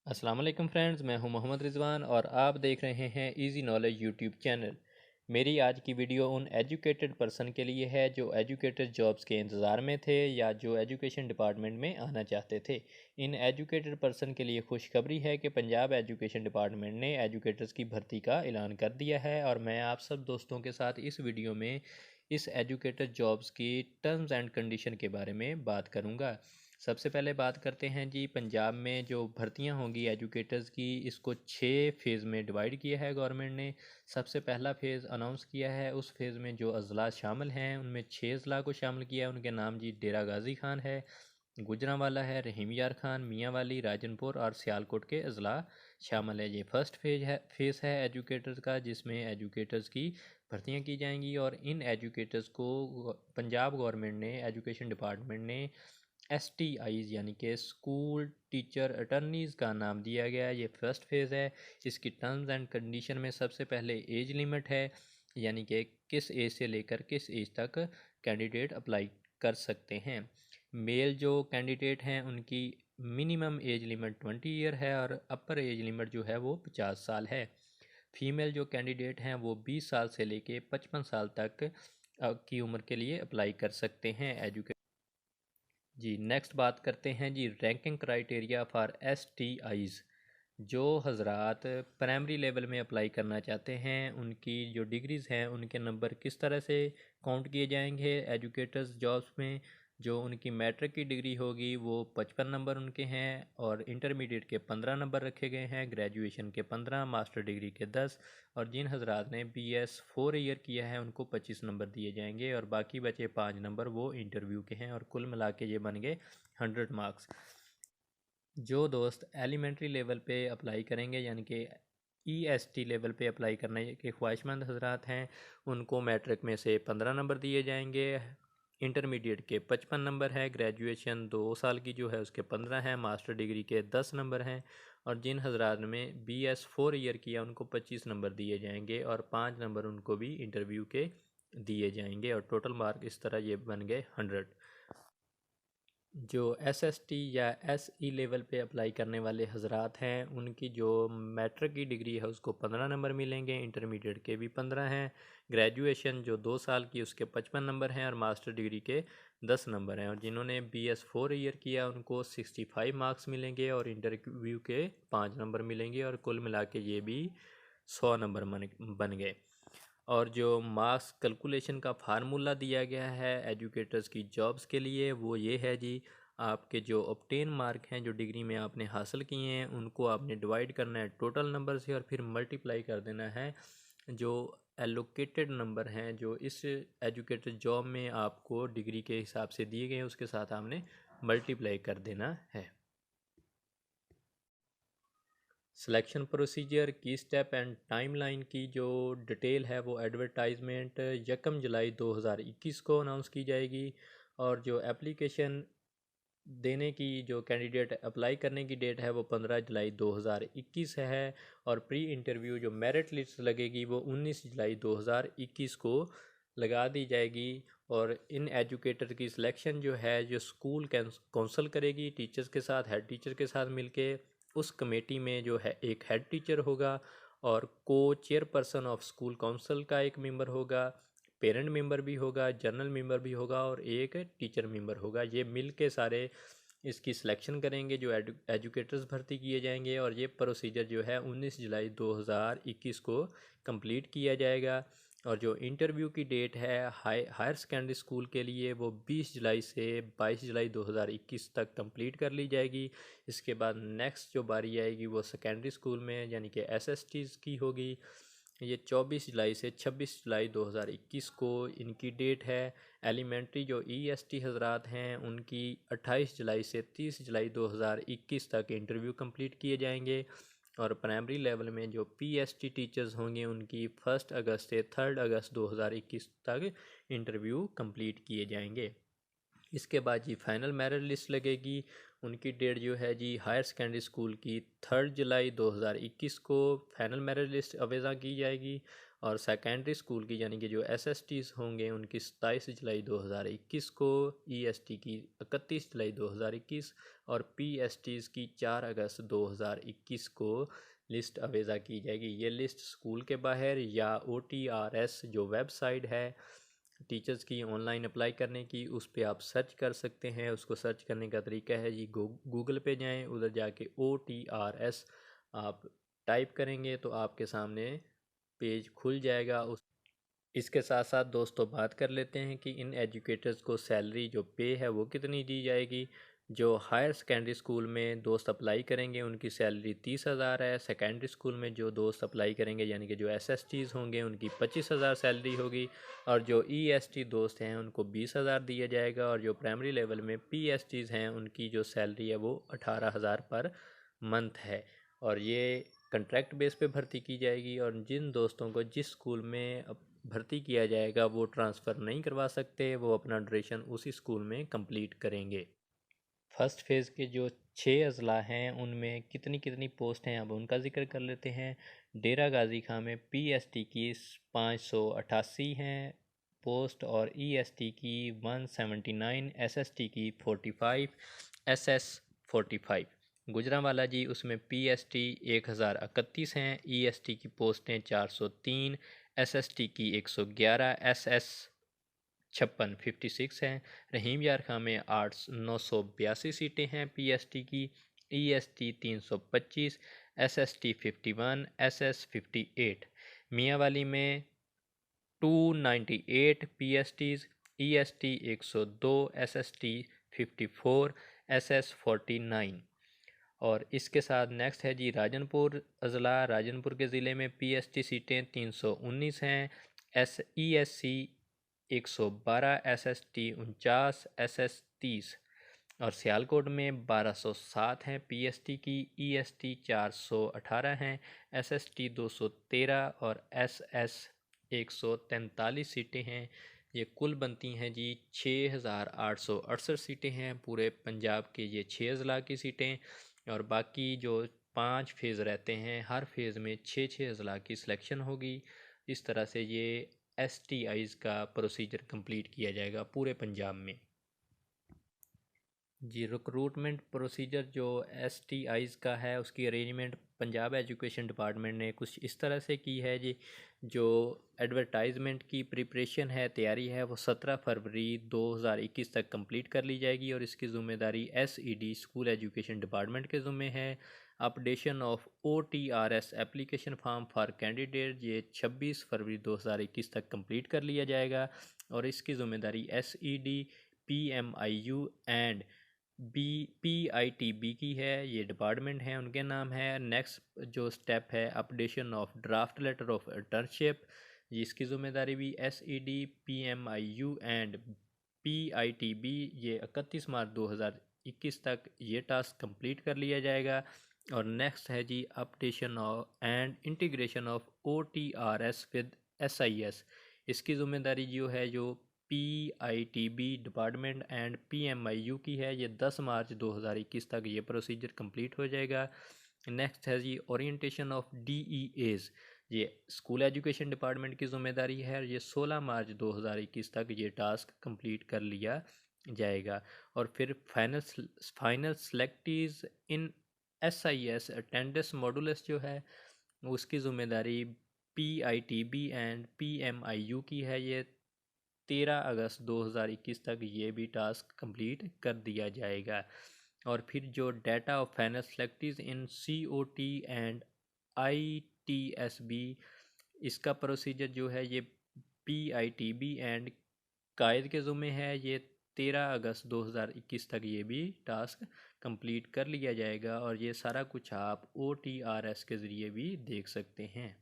अस्सलाम वालेकुम फ्रेंड्स, मैं हूं मोहम्मद रिजवान और आप देख रहे हैं इजी नॉलेज यूट्यूब चैनल। मेरी आज की वीडियो उन एजुकेटेड पर्सन के लिए है जो एजुकेटेड जॉब्स के इंतज़ार में थे या जो एजुकेशन डिपार्टमेंट में आना चाहते थे। इन एजुकेटेड पर्सन के लिए खुशखबरी है कि पंजाब एजुकेशन डिपार्टमेंट ने एजुकेटर्स की भर्ती का ऐलान कर दिया है और मैं आप सब दोस्तों के साथ इस वीडियो में इस एजुकेटेड जॉब्स की टर्म्स एंड कंडीशन के बारे में बात करूँगा। सबसे पहले बात करते हैं जी, पंजाब में जो भर्तियां होंगी एजुकेटर्स की, इसको 6 फेज़ में डिवाइड किया है गवर्नमेंट ने। सबसे पहला फ़ेज़ अनाउंस किया है, उस फेज़ में जो अजला शामिल हैं उनमें 6 अजला को शामिल किया है। उनके नाम जी डेरा गाजी खान है, गुजरांवाला है, रहीम यार खान, मियाँ वाली, राजनपुर और सियालकोट के अजला शामिल है। ये फर्स्ट फेज़ है एजुकेटर्स का, जिसमें एजुकेटर्स की भर्तियां की जाएंगी और इन एजुकेटर्स को पंजाब गवर्नमेंट ने, एजुकेशन डिपार्टमेंट ने STIs यानी कि स्कूल टीचर अटर्नीज़ का नाम दिया गया है। ये फर्स्ट फेज़ है। इसकी टर्म्स एंड कंडीशन में सबसे पहले एज लिमिट है, यानी कि किस एज से लेकर किस एज तक कैंडिडेट अप्लाई कर सकते हैं। मेल जो कैंडिडेट हैं उनकी मिनिमम एज लिमिट 20 ईयर है और अपर एज लिमिट जो है वो 50 साल है। फीमेल जो कैंडिडेट हैं वो 20 साल से लेके 55 साल तक की उम्र के लिए अप्लाई कर सकते हैं एजुकेशन। जी नेक्स्ट बात करते हैं जी, रैंकिंग क्राइटेरिया फॉर STIs। जो हजरात प्राइमरी लेवल में अप्लाई करना चाहते हैं उनकी जो डिग्रीज़ हैं उनके नंबर किस तरह से काउंट किए जाएंगे एजुकेटर्स जॉब्स में। जो उनकी मैट्रिक की डिग्री होगी वो 55 नंबर उनके हैं और इंटरमीडिएट के 15 नंबर रखे गए हैं, ग्रेजुएशन के 15, मास्टर डिग्री के 10 और जिन हजरात ने BS 4 ईयर किया है उनको 25 नंबर दिए जाएंगे और बाकी बचे 5 नंबर वो इंटरव्यू के हैं और कुल मिला के ये बन गए 100 मार्क्स। जो दोस्त एलिमेंट्री लेवल पे अप्लाई करेंगे यानी कि EST लेवल पे अप्लाई करने के ख्वाहिशमंद हजरात हैं उनको मैट्रिक में से 15 नंबर दिए जाएंगे, इंटरमीडिएट के 55 नंबर है, ग्रेजुएशन 2 साल की जो है उसके 15 हैं, मास्टर डिग्री के 10 नंबर हैं और जिन हजरात में BS 4 ईयर किया उनको 25 नंबर दिए जाएंगे और 5 नंबर उनको भी इंटरव्यू के दिए जाएंगे और टोटल मार्क इस तरह ये बन गए 100। जो SST या SE लेवल पे अप्लाई करने वाले हजरात हैं उनकी जो मैट्रिक की डिग्री है उसको 15 नंबर मिलेंगे, इंटरमीडिएट के भी 15 हैं, ग्रेजुएशन जो 2 साल की उसके 55 नंबर हैं और मास्टर डिग्री के 10 नंबर हैं और जिन्होंने BS 4 ईयर किया उनको 65 मार्क्स मिलेंगे और इंटरव्यू के 5 नंबर मिलेंगे और कुल मिला के ये भी 100 नंबर बन गए। और जो मार्क्स कैलकुलेशन का फार्मूला दिया गया है एजुकेटर्स की जॉब्स के लिए वो ये है जी, आपके जो ऑब्टेन मार्क हैं जो डिग्री में आपने हासिल किए हैं उनको आपने डिवाइड करना है टोटल नंबर से और फिर मल्टीप्लाई कर देना है जो एलोकेटेड नंबर हैं जो इस एजुकेटर जॉब में आपको डिग्री के हिसाब से दिए गए हैं उसके साथ आपने मल्टीप्लाई कर देना है। सिलेक्शन प्रोसीजर की स्टेप एंड टाइमलाइन की जो डिटेल है वो एडवर्टाइजमेंट 1 जुलाई 2021 को अनाउंस की जाएगी और जो एप्लीकेशन देने की जो कैंडिडेट अप्लाई करने की डेट है वो 15 जुलाई 2021 है और प्री इंटरव्यू जो मेरिट लिस्ट लगेगी वो 19 जुलाई 2021 को लगा दी जाएगी। और इन एजुकेटर की सिलेक्शन जो है जो स्कूल काउंसिल करेगी टीचर्स के साथ, हेड टीचर के साथ मिलके। उस कमेटी में जो है एक हेड टीचर होगा और को चेयरपर्सन ऑफ स्कूल काउंसिल का एक मेंबर होगा, पेरेंट मेंबर भी होगा, जनरल मेंबर भी होगा और एक टीचर मेंबर होगा। ये मिल के सारे इसकी सिलेक्शन करेंगे जो एजुकेटर्स भर्ती किए जाएंगे और ये प्रोसीजर जो है 19 जुलाई 2021 को कंप्लीट किया जाएगा। और जो इंटरव्यू की डेट है हायर सेकेंडरी स्कूल के लिए वो 20 जुलाई से 22 जुलाई 2021 तक कंप्लीट कर ली जाएगी। इसके बाद नेक्स्ट जो बारी आएगी वो सेकेंडरी स्कूल में यानी कि SSTs की होगी। ये 24 जुलाई से 26 जुलाई 2021 को इनकी डेट है। एलिमेंट्री जो EST हजरात हैं उनकी 28 जुलाई से 30 जुलाई 2021 तक इंटरव्यू कंप्लीट किए जाएंगे और प्राइमरी लेवल में जो PST टीचर्स होंगे उनकी 1 अगस्त से 3 अगस्त 2021 तक इंटरव्यू कंप्लीट किए जाएंगे। इसके बाद जी फाइनल मेरिट लिस्ट लगेगी। उनकी डेट जो है जी हायर सेकेंडरी स्कूल की 3 जुलाई 2021 को फाइनल मेरिट लिस्ट अवेज़ा की जाएगी और सेकेंडरी स्कूल की यानी कि जो SSTs होंगे उनकी 27 जुलाई 2021 को, EST की 31 जुलाई 2021 और PSTs की 4 अगस्त 2021 को लिस्ट अवेज़ा की जाएगी। ये लिस्ट स्कूल के बाहर या OTRS जो वेबसाइट है टीचर्स की ऑनलाइन अप्लाई करने की, उस पर आप सर्च कर सकते हैं। उसको सर्च करने का तरीका है जी, गूगल पे जाएं, उधर जाके OTRS आप टाइप करेंगे तो आपके सामने पेज खुल जाएगा। इसके साथ साथ दोस्तों बात कर लेते हैं कि इन एजुकेटर्स को सैलरी जो पे है वो कितनी दी जाएगी। जो हायर सेकेंडरी स्कूल में दोस्त अप्लाई करेंगे उनकी सैलरी 30,000 है। सेकेंडरी स्कूल में जो दोस्त अप्लाई करेंगे यानी कि जो SSTs होंगे उनकी 25,000 सैलरी होगी और जो EST दोस्त हैं उनको 20,000 दिया जाएगा और जो प्राइमरी लेवल में PSTs हैं उनकी जो सैलरी है वो 18,000 पर मंथ है और ये कंट्रैक्ट बेस पे भर्ती की जाएगी। और जिन दोस्तों को जिस स्कूल में भर्ती किया जाएगा वो ट्रांसफ़र नहीं करवा सकते, वो अपना ड्यूरेशन उसी स्कूल में कंप्लीट करेंगे। फर्स्ट फेज़ के जो 6 अजला हैं उनमें कितनी कितनी पोस्ट हैं अब उनका जिक्र कर लेते हैं। डेरा गाजी खां में PST की 588 हैं पोस्ट और EST की 179, SST की 45, SS 45। गुजरांवाला जी उसमें PST 1031 हैं, EST की पोस्टें 403, SST की 111, SS 56 हैं। रहीम यार खां में 982 सीटें हैं PST की, EST 325, SST 51, SS 58। मियाँवाली में 298 PSTs, EST 102, SST 54, SS 49। और इसके साथ नेक्स्ट है जी राजनपुर अज़ला। राजनपुर के ज़िले में PST सीटें 319 हैं, ESC 112, SST 49, SS 30। और सियालकोट में 1207 हैं PST की, EST 418 हैं, SST 213 और SS 143 सीटें हैं। ये कुल बनती हैं जी 6,868 सीटें हैं। पूरे पंजाब के ये 6 अज़ला की सीटें और बाकी जो 5 फेज़ रहते हैं हर फेज़ में 6-6 अज़ला की सिलेक्शन होगी। इस तरह से ये STIs का प्रोसीजर कंप्लीट किया जाएगा पूरे पंजाब में। जी रिक्रूटमेंट प्रोसीजर जो STIs का है उसकी अरेंजमेंट पंजाब एजुकेशन डिपार्टमेंट ने कुछ इस तरह से की है जी। जो एडवर्टाइजमेंट की प्रिपरेशन है, तैयारी है, वो 17 फरवरी 2021 तक कंप्लीट कर ली जाएगी और इसकी ज़िम्मेदारी SED स्कूल एजुकेशन डिपार्टमेंट के ज़िम्मे है। Updation of OTRS application form for candidate ये 26 फरवरी 2021 तक कंप्लीट कर लिया जाएगा और इसकी ज़िम्मेदारी SED, PMIU एंड PITB की है। ये डिपार्टमेंट हैं उनके नाम है। नेक्स्ट जो स्टेप है updation of draft letter of internship, जिसकी ज़िम्मेदारी भी SED, PMIU एंड PITB ये 31 मार्च 2021 तक ये टास्क कंप्लीट कर लिया जाएगा। और नेक्स्ट है जी updation and integration of OTRS with SIS। इसकी ज़िम्मेदारी जो है जो PITB डिपार्टमेंट एंड PMIU की है। ये 10 मार्च 2021 तक ये प्रोसीजर कंप्लीट हो जाएगा। नेक्स्ट है जी ओरिएंटेशन ऑफ DEAs, ये स्कूल एजुकेशन डिपार्टमेंट की ज़िम्मेदारी है। ये 16 मार्च 2021 तक ये टास्क कंप्लीट कर लिया जाएगा। और फिर फाइनल सेलेक्टीज इन SIS अटेंडेंस मॉडुलस जो है उसकी ज़िम्मेदारी PITB एंड PMIU की है। ये 13 अगस्त 2021 तक ये भी टास्क कंप्लीट कर दिया जाएगा। और फिर जो data of final selectees in COT and ITSB, इसका प्रोसीजर जो है ये PITB एंड कायद के ज़ुम्मे है। ये 13 अगस्त 2021 तक ये भी टास्क कंप्लीट कर लिया जाएगा और ये सारा कुछ आप OTRS के ज़रिए भी देख सकते हैं।